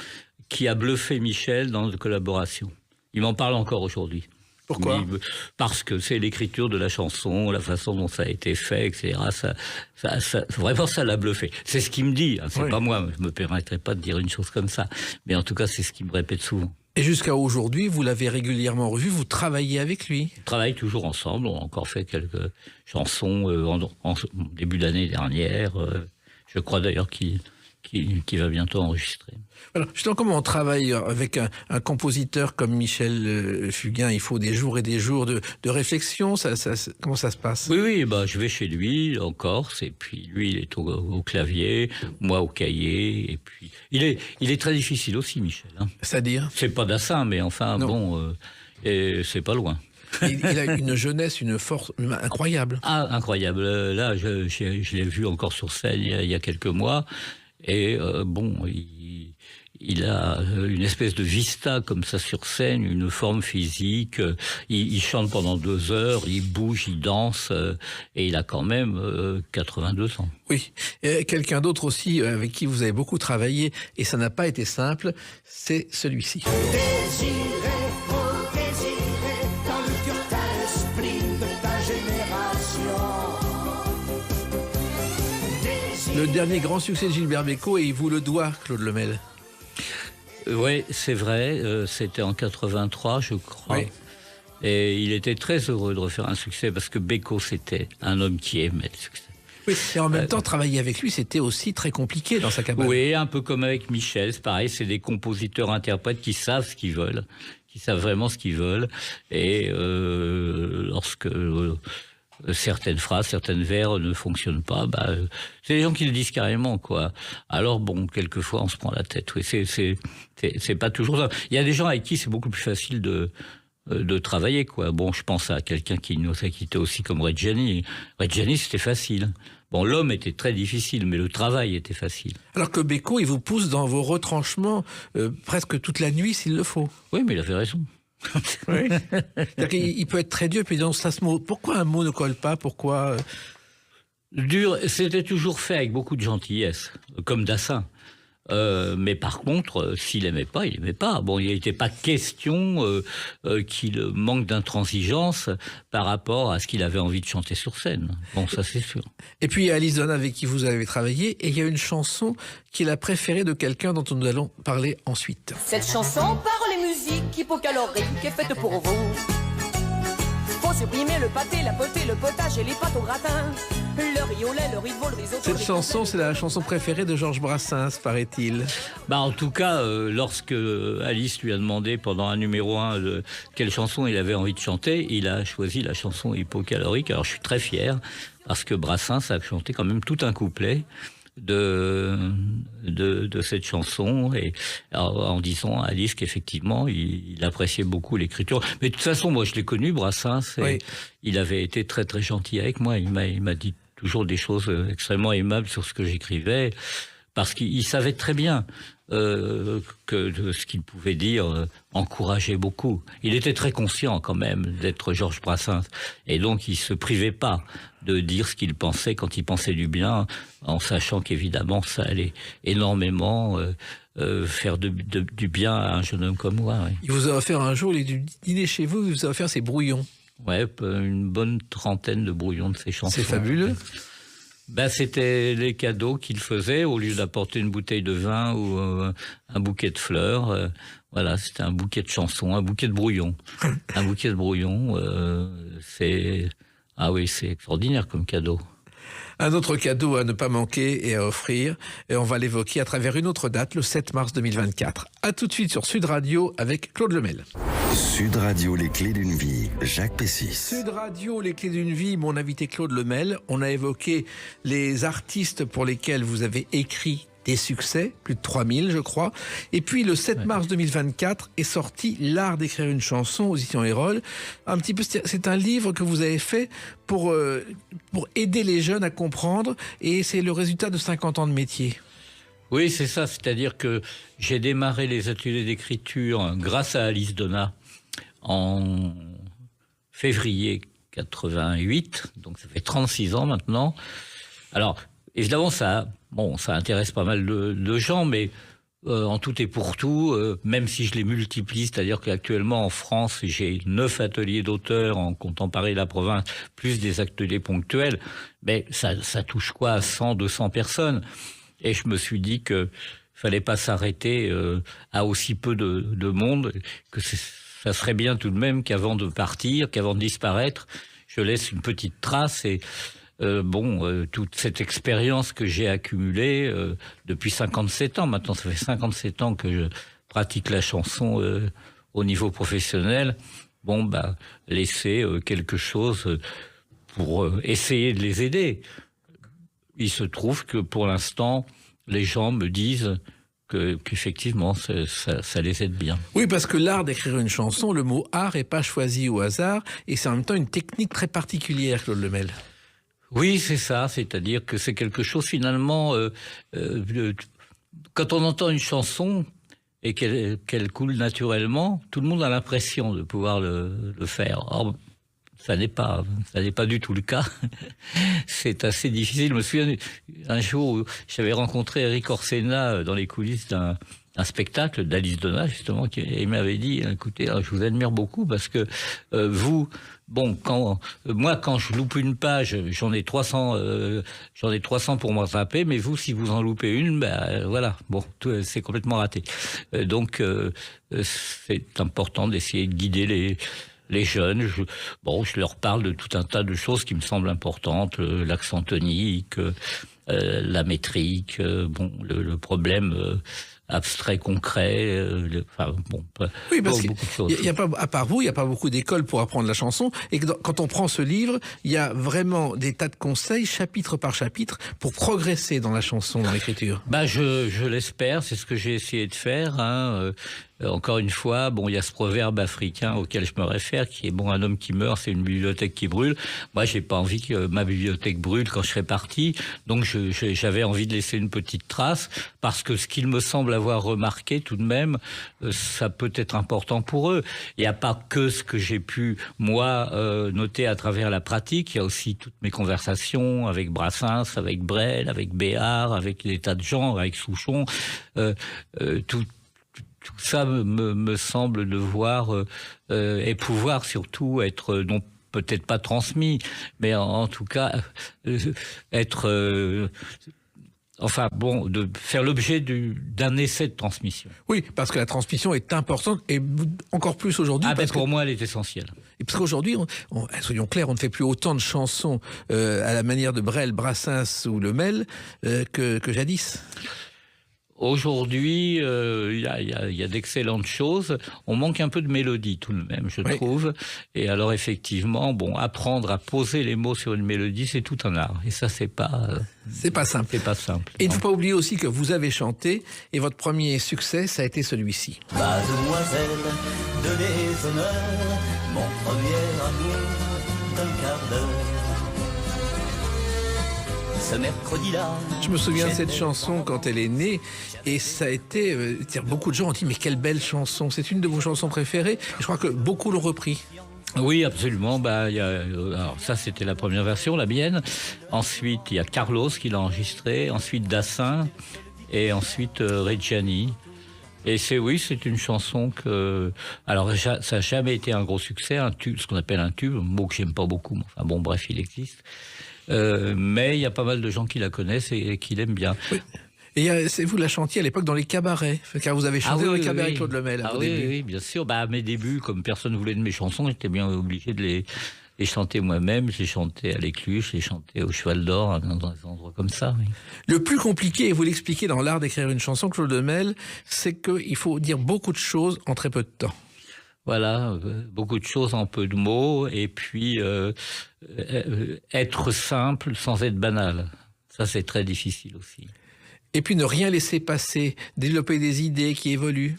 qui a bluffé Michel dans notre collaboration. Il m'en parle encore aujourd'hui. Pourquoi ? Parce que c'est l'écriture de la chanson, la façon dont ça a été fait, etc. Vraiment, ça l'a bluffé. C'est ce qu'il me dit. Hein, c'est pas moi. Je me permettrai pas de dire une chose comme ça. Mais en tout cas, c'est ce qu'il me répète souvent. Et jusqu'à aujourd'hui, vous l'avez régulièrement revu, vous travaillez avec lui ? On travaille toujours ensemble. On a encore fait quelques chansons en début d'année dernière. Je crois d'ailleurs qu'il va bientôt enregistrer. Alors, justement, comment on travaille avec un compositeur comme Michel Fugain ? Il faut des jours et des jours de réflexion. Comment ça se passe ? Oui, je vais chez lui en Corse, et puis lui, il est au clavier, moi au cahier, et puis il est très difficile aussi, Michel. Hein. C'est-à-dire ? C'est pas d'Assin, mais enfin, et c'est pas loin. Il a une jeunesse, une force incroyable. Ah, incroyable. Là, je l'ai vu encore sur scène il y a quelques mois. Et il a une espèce de vista comme ça sur scène, une forme physique. Il chante pendant 2 heures, il bouge, il danse, et il a quand même 82 ans. Oui. Et quelqu'un d'autre aussi avec qui vous avez beaucoup travaillé, et ça n'a pas été simple, c'est celui-ci. Le dernier grand succès de Gilbert Bécaud, et il vous le doit, Claude Lemel. Oui, c'est vrai. C'était en 83, je crois. Oui. Et il était très heureux de refaire un succès parce que Bécaud, c'était un homme qui aimait le succès. Oui, et en même temps, travailler avec lui, c'était aussi très compliqué dans sa cabane. Oui, un peu comme avec Michel, c'est pareil. C'est des compositeurs-interprètes qui savent ce qu'ils veulent, qui savent vraiment ce qu'ils veulent. Et lorsque certaines phrases, certaines vers ne fonctionnent pas, c'est des gens qui le disent carrément, quoi. Alors quelquefois on se prend la tête. Oui, c'est pas toujours ça. Il y a des gens avec qui c'est beaucoup plus facile de travailler, quoi. Je pense à quelqu'un qui nous a quitté aussi comme Reggiani. Reggiani, c'était facile. L'homme était très difficile, mais le travail était facile. Alors que Bécaud, il vous pousse dans vos retranchements presque toute la nuit s'il le faut. Oui, mais il avait raison. Oui. Il peut être très dur, puis dans ce mot, pourquoi un mot ne colle pas ? Pourquoi Dur, c'était toujours fait avec beaucoup de gentillesse, comme Dassin. Mais par contre, s'il aimait pas, il aimait pas. Il n'était pas question qu'il manque d'intransigeance par rapport à ce qu'il avait envie de chanter sur scène. Ça c'est sûr. Et puis il y a Alison avec qui vous avez travaillé, et il y a une chanson qui est la préférée de quelqu'un dont nous allons parler ensuite. Cette chanson, paroles et musique hypocalorique est faite pour vous. Faut supprimer le pâté, la potée, le potage et les pâtes au gratin. Le riz au lait, le riz de veau, le risotto. Cette chanson, c'est la chanson préférée de Georges Brassens, paraît-il. En tout cas, lorsque Alice lui a demandé pendant un numéro 1 quelle chanson il avait envie de chanter, il a choisi la chanson hypocalorique. Alors je suis très fier parce que Brassens a chanté quand même tout un couplet de cette chanson, et en disant à Alice qu'effectivement il appréciait beaucoup l'écriture. Mais de toute façon, moi je l'ai connu, Brassens, et il avait été très très gentil avec moi. Il m'a dit toujours des choses extrêmement aimables sur ce que j'écrivais, parce qu'il savait très bien que ce qu'il pouvait dire encourageait beaucoup. Il était très conscient quand même d'être Georges Brassens, et donc il se privait pas de dire ce qu'il pensait quand il pensait du bien, en sachant qu'évidemment ça allait énormément faire du bien à un jeune homme comme moi. Oui. Il vous a offert un jour, il est dîner chez vous, il vous a offert ses brouillons. Ouais, une bonne trentaine de brouillons de ces chansons. C'est fabuleux. C'était les cadeaux qu'il faisait au lieu d'apporter une bouteille de vin ou un bouquet de fleurs. Voilà, c'était un bouquet de chansons, un bouquet de brouillons. Un bouquet de brouillons, c'est extraordinaire comme cadeau. Un autre cadeau à ne pas manquer et à offrir, et on va l'évoquer à travers une autre date, le 7 mars 2024. À tout de suite sur Sud Radio avec Claude Lemel. Sud Radio, les clés d'une vie, Jacques Pessis. Sud Radio, les clés d'une vie, mon invité Claude Lemel. On a évoqué les artistes pour lesquels vous avez écrit des succès, plus de 3000 je crois. Et puis le 7 mars 2024 est sorti L'art d'écrire une chanson aux éditions Erol. Un petit peu, c'est un livre que vous avez fait pour aider les jeunes à comprendre, et c'est le résultat de 50 ans de métier. Oui, c'est ça, c'est-à-dire que j'ai démarré les ateliers d'écriture grâce à Alice Donat en février 88, donc ça fait 36 ans maintenant. Alors, évidemment, ça intéresse pas mal de gens, mais en tout et pour tout, même si je les multiplie, c'est-à-dire qu'actuellement en France, j'ai 9 ateliers d'auteurs en comptant Paris, la province, plus des ateliers ponctuels, mais ça touche quoi à 100, 200 personnes. Et je me suis dit que fallait pas s'arrêter à aussi peu de monde, que ça serait bien tout de même qu'avant de partir, qu'avant de disparaître, je laisse une petite trace. Et toute cette expérience que j'ai accumulée depuis 57 ans, maintenant ça fait 57 ans que je pratique la chanson au niveau professionnel, laisser quelque chose pour essayer de les aider. Il se trouve que pour l'instant, les gens me disent qu'effectivement, ça les aide bien. Oui, parce que l'art d'écrire une chanson, le mot art n'est pas choisi au hasard, et c'est en même temps une technique très particulière, Claude Lemel. Oui, c'est ça, c'est-à-dire que c'est quelque chose finalement, quand on entend une chanson et qu'elle coule naturellement, tout le monde a l'impression de pouvoir le faire. Or, ça n'est pas du tout le cas. C'est assez difficile. Je me souviens un jour où j'avais rencontré Eric Orsena dans les coulisses d'un spectacle d'Alice Donat, justement, qui m'avait dit, écoutez, je vous admire beaucoup parce que vous, quand je loupe une page, j'en ai 300 pour me rattraper, mais vous, si vous en loupez une, c'est complètement raté. Donc, c'est important d'essayer de guider les jeunes. Je leur parle de tout un tas de choses qui me semblent importantes, l'accent tonique, la métrique, le problème abstrait, concret, oui, parce qu'il y a pas, à part vous, il n'y a pas beaucoup d'écoles pour apprendre la chanson, et que quand on prend ce livre, il y a vraiment des tas de conseils, chapitre par chapitre, pour progresser dans la chanson, dans l'écriture. Je l'espère, c'est ce que j'ai essayé de faire, Encore une fois, il y a ce proverbe africain auquel je me réfère, qui est un homme qui meurt, c'est une bibliothèque qui brûle. Moi, j'ai pas envie que ma bibliothèque brûle quand je serai parti, donc j'avais envie de laisser une petite trace, parce que ce qu'il me semble avoir remarqué tout de même, ça peut être important pour eux. Il n'y a pas que ce que j'ai pu, moi, noter à travers la pratique, il y a aussi toutes mes conversations avec Brassens, avec Brel, avec Béard, avec des tas de gens, avec Souchon, tout ça me semble devoir et pouvoir surtout être, non peut-être pas transmis, mais en tout cas être de faire l'objet d'un essai de transmission. Oui, parce que la transmission est importante, et encore plus aujourd'hui. Pour moi, elle est essentielle. Et parce qu'aujourd'hui, soyons clairs, on ne fait plus autant de chansons à la manière de Brel, Brassens ou Lemel que jadis. Aujourd'hui, il y a d'excellentes choses. On manque un peu de mélodie tout de même, je trouve. Et alors effectivement, apprendre à poser les mots sur une mélodie, c'est tout un art. Et ça, c'est pas simple. C'est pas simple. Et il ne faut pas oublier aussi que vous avez chanté, et votre premier succès, ça a été celui-ci. Mademoiselle de les honneurs, mon premier amour d'un quart d'heure. Ce mercredi-là. Je me souviens de cette chanson quand elle est née, et ça a été, beaucoup de gens ont dit mais quelle belle chanson, c'est une de vos chansons préférées, et je crois que beaucoup l'ont repris. Oui, absolument. Alors ça, c'était la première version, la mienne. Ensuite, il y a Carlos qui l'a enregistrée, ensuite Dassin, et ensuite Reggiani. Et c'est une chanson que... Alors, ça n'a jamais été un gros succès, un tube, ce qu'on appelle un tube, un mot que j'aime pas beaucoup, mais enfin bon, bref, il existe. Mais il y a pas mal de gens qui la connaissent et qui l'aiment bien. Oui. Et vous la chantiez à l'époque dans les cabarets, car vous avez chanté dans les cabarets avec Claude Lemel à vos débuts. Oui, bien sûr. À mes débuts, comme personne ne voulait de mes chansons, j'étais bien obligé de les chanter moi-même. J'ai chanté à l'Écluche, j'ai chanté au Cheval d'Or, dans des endroits comme ça. Oui. Le plus compliqué, et vous l'expliquez dans l'art d'écrire une chanson, Claude Lemel, c'est qu'il faut dire beaucoup de choses en très peu de temps. Voilà, beaucoup de choses en peu de mots, et puis être simple sans être banal. Ça, c'est très difficile aussi. Et puis ne rien laisser passer, développer des idées qui évoluent.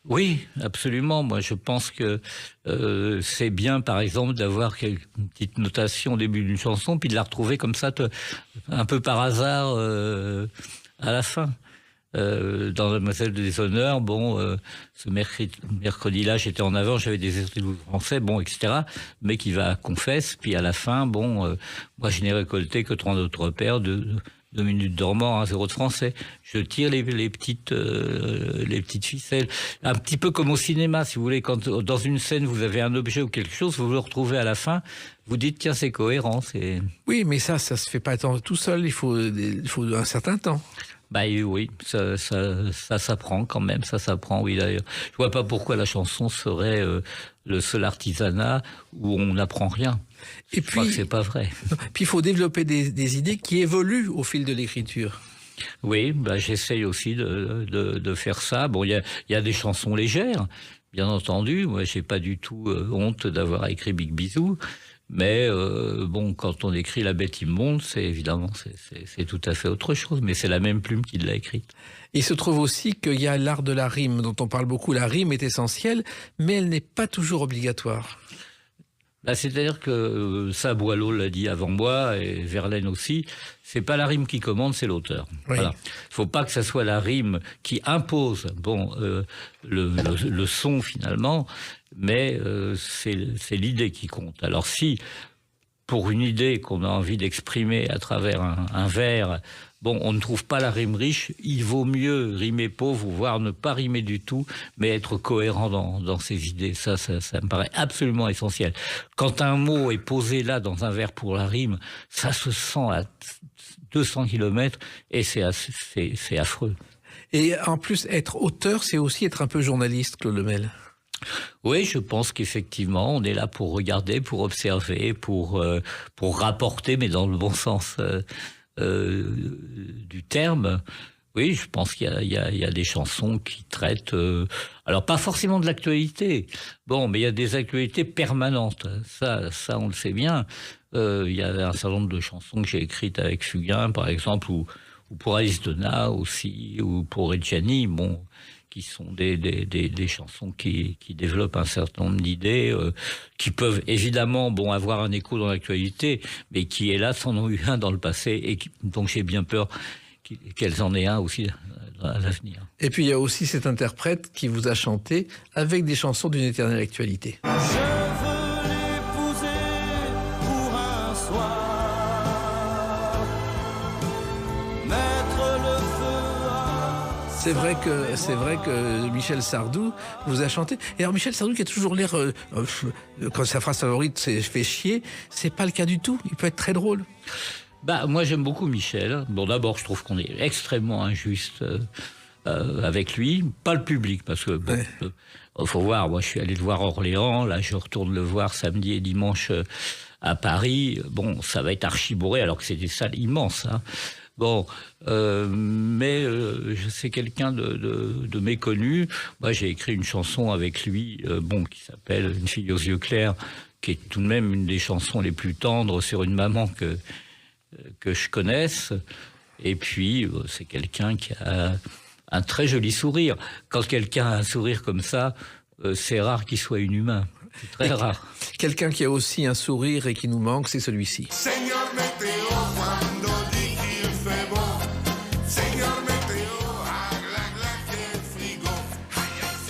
Oui, absolument. Moi, je pense que c'est bien, par exemple, d'avoir une petite notation au début d'une chanson, puis de la retrouver comme ça, un peu par hasard, à la fin. Dans Mademoiselle de Déshonneur, ce mercredi-là, j'étais en avant, j'avais des extraits de français, etc. Mais qui va confesse, puis à la fin, moi, je n'ai récolté que 3 autres repères de 2 minutes dormant, 0 de français. Je tire les petites ficelles. Un petit peu comme au cinéma, si vous voulez, quand dans une scène vous avez un objet ou quelque chose, vous le retrouvez à la fin, vous dites tiens, c'est cohérent. Oui, mais ça se fait pas tout seul, il faut un certain temps. Oui, ça s'apprend quand même, ça s'apprend, oui d'ailleurs. Je vois pas pourquoi la chanson serait le seul artisanat où on n'apprend rien. Je crois que c'est pas vrai. Puis il faut développer des idées qui évoluent au fil de l'écriture. Oui, j'essaye aussi de faire ça. Bon, il y a des chansons légères, bien entendu. Moi, j'ai pas du tout honte d'avoir écrit Big Bisou. Mais quand on écrit La Bête immonde, c'est tout à fait autre chose. Mais c'est la même plume qui l'a écrite. Il se trouve aussi qu'il y a l'art de la rime, dont on parle beaucoup. La rime est essentielle, mais elle n'est pas toujours obligatoire. C'est-à-dire que ça, Boileau l'a dit avant moi, et Verlaine aussi, c'est pas la rime qui commande, c'est l'auteur. Oui. Voilà. Faut pas que ça soit la rime qui impose le son finalement, mais c'est l'idée qui compte. Alors si, pour une idée qu'on a envie d'exprimer à travers un vers, on ne trouve pas la rime riche, il vaut mieux rimer pauvre, voire ne pas rimer du tout, mais être cohérent dans ses idées. Ça me paraît absolument essentiel. Quand un mot est posé là dans un vers pour la rime, ça se sent à 200 km et c'est affreux. Et en plus, être auteur, c'est aussi être un peu journaliste, Claude Lemel. Oui, je pense qu'effectivement, on est là pour regarder, pour observer, pour rapporter, mais dans le bon sens du terme. Oui, je pense qu'il y a des chansons qui traitent, alors pas forcément de l'actualité, mais il y a des actualités permanentes. Ça, on le sait bien. Il y a un certain nombre de chansons que j'ai écrites avec Fugain, par exemple, ou pour Alice Donna aussi, ou pour Reggiani, qui sont des chansons qui développent un certain nombre d'idées, qui peuvent évidemment avoir un écho dans l'actualité, mais qui, hélas, en ont eu un dans le passé, et donc j'ai bien peur qu'elles en aient un aussi à l'avenir. Et puis il y a aussi cet interprète qui vous a chanté avec des chansons d'une éternelle actualité. C'est vrai que Michel Sardou vous a chanté. Et alors Michel Sardou qui a toujours l'air, quand sa phrase favorite c'est « fait chier », c'est pas le cas du tout. Il peut être très drôle. Moi j'aime beaucoup Michel. D'abord je trouve qu'on est extrêmement injuste avec lui, pas le public, parce que faut voir. Moi je suis allé le voir à Orléans, là je retourne le voir samedi et dimanche à Paris. Ça va être archi bourré alors que c'est des salles immenses. Mais c'est quelqu'un de méconnu. Moi, j'ai écrit une chanson avec lui, qui s'appelle Une fille aux yeux clairs, qui est tout de même une des chansons les plus tendres sur une maman que je connaisse. Et puis, c'est quelqu'un qui a un très joli sourire. Quand quelqu'un a un sourire comme ça, c'est rare qu'il soit inhumain. C'est très rare. Quelqu'un qui a aussi un sourire et qui nous manque, c'est celui-ci.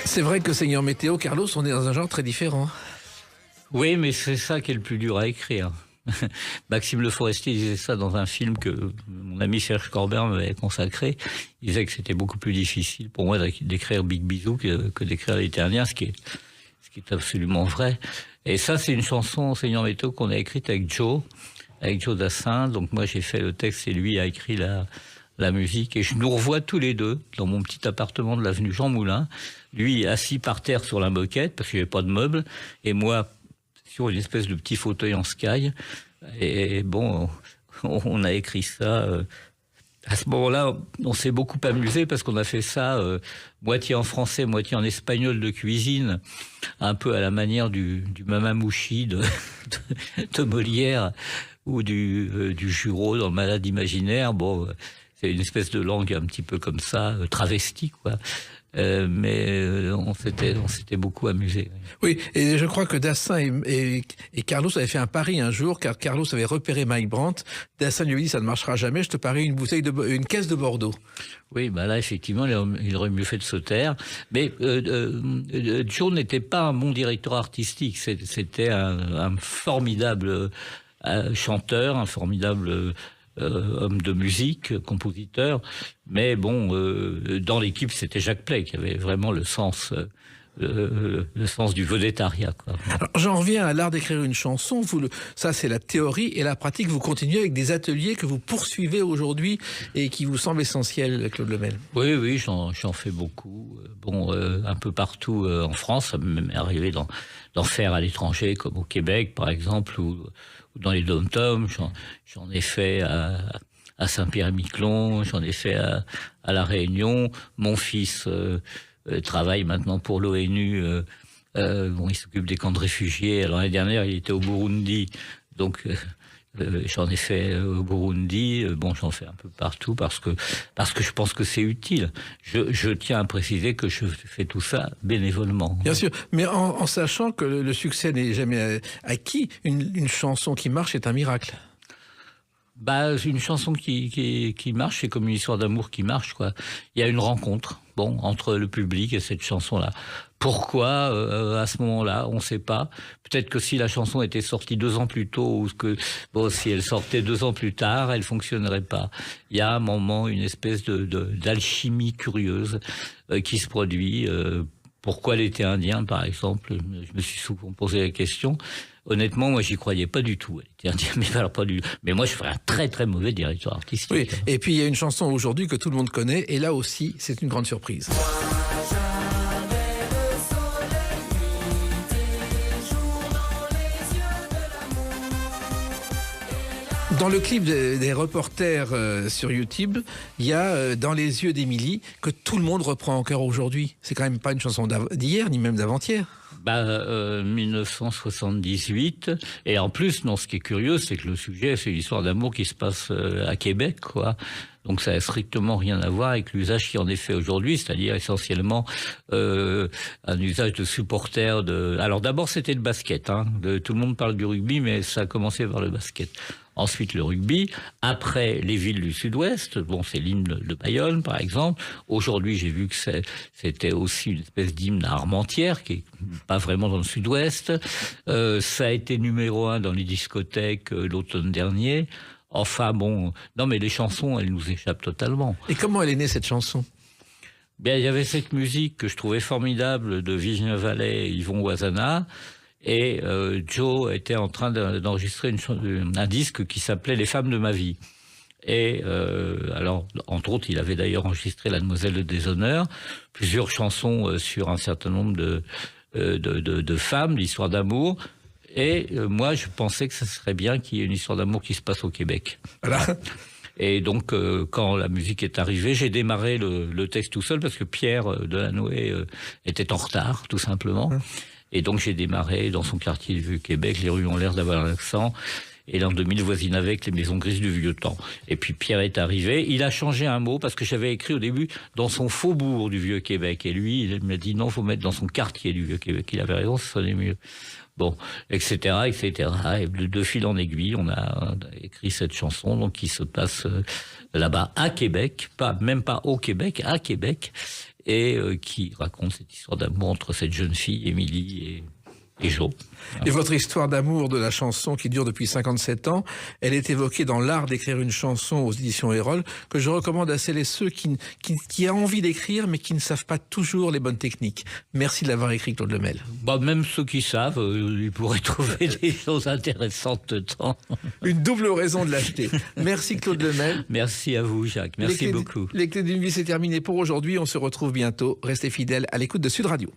C'est vrai que Seigneur Météo, Carlos, on est dans un genre très différent. Oui, mais c'est ça qui est le plus dur à écrire. Maxime Le Forestier disait ça dans un film que mon mon ami Serge Corbin m'avait consacré. Il disait que c'était beaucoup plus difficile pour moi d'écrire Big Bisou que d'écrire Les Terniens, ce qui est absolument vrai. Et ça, c'est une chanson, Seigneur Météo, qu'on a écrite avec Joe Dassin. Donc moi, j'ai fait le texte et lui a écrit la musique. Et je nous revois tous les deux dans mon petit appartement de l'avenue Jean Moulin. Lui assis par terre sur la moquette, parce qu'il n'y avait pas de meubles, et moi sur une espèce de petit fauteuil en sky. Et bon, on a écrit ça. À ce moment-là, on s'est beaucoup amusé parce qu'on a fait ça moitié en français, moitié en espagnol de cuisine, un peu à la manière du Mamamouchi de Molière ou du Jureau dans le Malade imaginaire. Bon, c'est une espèce de langue un petit peu comme ça, travestie, quoi. Mais on s'était beaucoup amusé. Oui, et je crois que Dassin et Carlos avaient fait un pari un jour, car Carlos avait repéré Mike Brandt. Dassin lui a dit, ça ne marchera jamais, je te parie une caisse de Bordeaux. Oui, bah là, effectivement, il aurait mieux fait de se taire. Mais Joe n'était pas un bon directeur artistique, c'était un formidable chanteur, un formidable homme de musique, compositeur, mais bon, dans l'équipe, c'était Jacques Pley qui avait vraiment le sens du vedettariat, quoi. Alors, j'en reviens à l'art d'écrire une chanson. Ça, c'est la théorie, et la pratique, vous continuez avec des ateliers que vous poursuivez aujourd'hui et qui vous semblent essentiels, Claude Lemel. Oui, j'en fais beaucoup. Bon, un peu partout en France, ça m'est arrivé d'en faire à l'étranger, comme au Québec, par exemple, ou dans les dom-toms. J'en ai fait à Saint-Pierre-et-Miquelon, j'en ai fait à La Réunion. Mon fils travaille maintenant pour l'ONU. Il s'occupe des camps de réfugiés. Alors l'année dernière, il était au Burundi, donc j'en ai fait au Burundi. Bon, j'en fais un peu partout parce que je pense que c'est utile. Je tiens à préciser que je fais tout ça bénévolement. Bien sûr, mais en sachant que le succès n'est jamais acquis, une chanson qui marche est un miracle. Bah, une chanson qui marche, c'est comme une histoire d'amour qui marche, quoi. Il y a une rencontre, entre le public et cette chanson-là. Pourquoi à ce moment-là, on ne sait pas. Peut-être que si la chanson était sortie 2 ans plus tôt, ou si elle sortait 2 ans plus tard, elle fonctionnerait pas. Il y a un moment, une espèce d'alchimie curieuse qui se produit. Pourquoi l'été indien, par exemple? Je me suis souvent posé la question. Honnêtement, moi, j'y croyais pas du tout. Mais moi, je ferais un très, très mauvais directeur artistique. Oui, et puis il y a une chanson aujourd'hui que tout le monde connaît, et là aussi, c'est une grande surprise. Dans le clip des reporters sur YouTube, il y a Dans les yeux d'Émilie que tout le monde reprend encore aujourd'hui. C'est quand même pas une chanson d'hier, ni même d'avant-hier. 1978. Et en plus, ce qui est curieux, c'est que le sujet, c'est l'histoire d'amour qui se passe à Québec, quoi. Donc ça n'a strictement rien à voir avec l'usage qui en est fait aujourd'hui, c'est-à-dire essentiellement un usage de supporters. Alors d'abord, c'était le basket. Tout le monde parle du rugby, mais ça a commencé par le basket. Ensuite, le rugby. Après, les villes du Sud-Ouest. Bon, c'est l'hymne de Bayonne, par exemple. Aujourd'hui, j'ai vu que c'était aussi une espèce d'hymne à Armentières, qui est pas vraiment dans le Sud-Ouest. Ça a été numéro 1 dans les discothèques l'automne dernier. Enfin, bon... Non, mais les chansons, elles nous échappent totalement. Et comment elle est née, cette chanson ? Bien, il y avait cette musique que je trouvais formidable de Virginia Vallet et Yvon Ouazana. Et Joe était en train d'enregistrer un disque qui s'appelait Les femmes de ma vie. Et alors, entre autres, il avait d'ailleurs enregistré La Demoiselle de Déshonneur, plusieurs chansons sur un certain nombre de femmes, l'histoire d'amour. Et moi, je pensais que ça serait bien qu'il y ait une histoire d'amour qui se passe au Québec. Voilà. Et donc, quand la musique est arrivée, j'ai démarré le texte tout seul parce que Pierre Delanoë était en retard, tout simplement. Et donc, j'ai démarré dans son quartier du Vieux-Québec. Les rues ont l'air d'avoir un accent. Et l'an 2000 voisine avec les maisons grises du vieux temps. Et puis Pierre est arrivé. Il a changé un mot parce que j'avais écrit au début dans son faubourg du Vieux-Québec. Et lui, il m'a dit non, faut mettre dans son quartier du Vieux-Québec. Il avait raison, ça sonnait mieux. Bon, etc., etc. Et de fil en aiguille, on a écrit cette chanson, donc qui se passe là-bas à Québec, même pas au Québec, à Québec, et qui raconte cette histoire d'amour entre cette jeune fille, Émilie, et Jo. Et votre histoire d'amour de la chanson qui dure depuis 57 ans, elle est évoquée dans L'Art d'écrire une chanson aux éditions Erol, que je recommande à celles et ceux qui ont envie d'écrire mais qui ne savent pas toujours les bonnes techniques. Merci de l'avoir écrit, Claude Lemel. Même ceux qui savent, ils pourraient trouver des choses intéressantes dedans. Une double raison de l'acheter. Merci Claude Lemel. Merci à vous Jacques, merci beaucoup. Les Clés d'une vie, c'est terminé pour aujourd'hui. On se retrouve bientôt. Restez fidèles à l'écoute de Sud Radio.